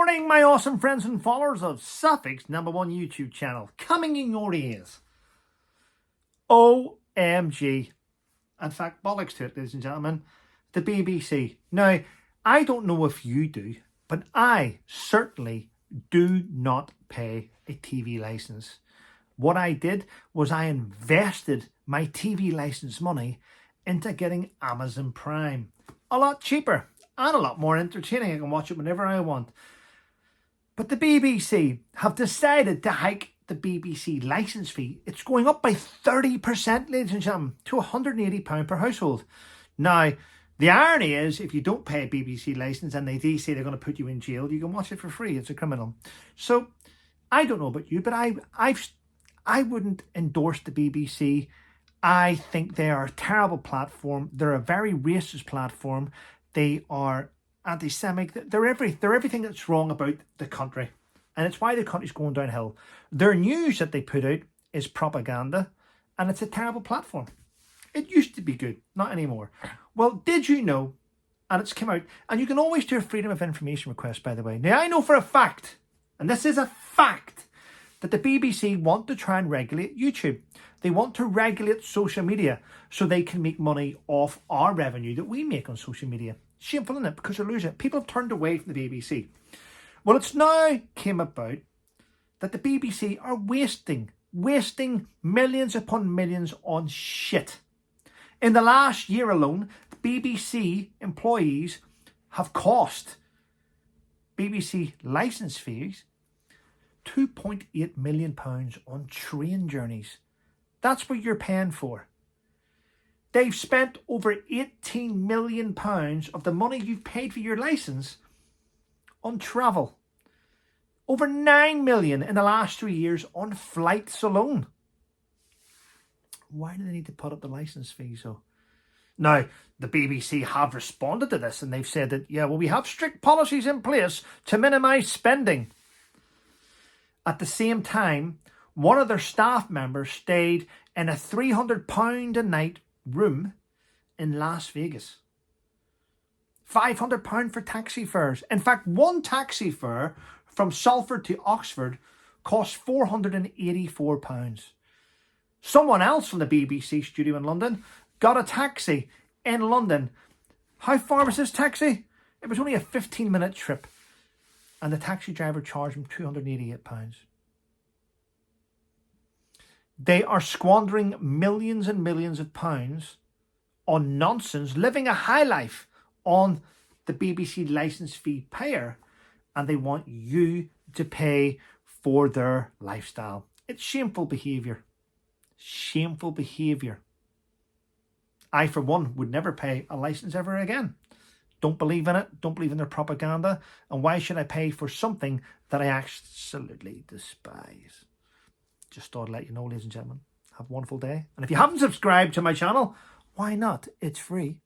morning, my awesome friends and followers of Suffolk's #1 YouTube channel, coming in your ears. OMG. In fact, bollocks to it, ladies and gentlemen. The BBC. Now, I don't know if you do, but I certainly do not pay a TV license. What I did was I invested my TV license money into getting Amazon Prime. A lot cheaper and a lot more entertaining. I can watch it whenever I want. But the BBC have decided to hike the BBC licence fee. It's going up by 30%, ladies and gentlemen, to £180 per household. Now, the irony is, if you don't pay a BBC licence and they do say they're going to put you in jail, you can watch it for free. It's a criminal. So, I don't know about you, but I wouldn't endorse the BBC. I think they are a terrible platform. They're a very racist platform. They are anti-Semitic. They're everything that's wrong about the country. And it's why the country's going downhill. Their news that they put out is propaganda. And it's a terrible platform. It used to be good. Not anymore. Well, did you know? And it's come out. And you can always do a freedom of information request, by the way. Now, I know for a fact, and this is a fact, that the BBC want to try and regulate YouTube. They want to regulate social media so they can make money off our revenue that we make on social media. Shameful, isn't it? Because they're losing it. People have turned away from the BBC. Well, it's now came about that the BBC are wasting millions upon millions on shit. In the last year alone, BBC employees have cost BBC licence fees £2.8 million on train journeys. That's what you're paying for. They've spent over £18 million of the money you've paid for your licence on travel. Over £9 million in the last 3 years on flights alone. Why do they need to put up the licence fees though? Now, the BBC have responded to this and they've said that, yeah, well, we have strict policies in place to minimise spending. At the same time, one of their staff members stayed in a £300 a night room in Las Vegas. £500 for taxi fares. In fact, one taxi fare from Salford to Oxford cost £484. Someone else from the BBC studio in London got a taxi in London. How far was this taxi? It was only a 15-minute trip. And the taxi driver charged him £288. They are squandering millions and millions of pounds on nonsense, living a high life on the BBC licence fee payer, and they want you to pay for their lifestyle. It's shameful behaviour. Shameful behaviour. I, for one, would never pay a licence ever again. Don't believe in it. Don't believe in their propaganda. And why should I pay for something that I absolutely despise? Just thought I'd let you know, ladies and gentlemen. Have a wonderful day. And if you haven't subscribed to my channel, why not? It's free.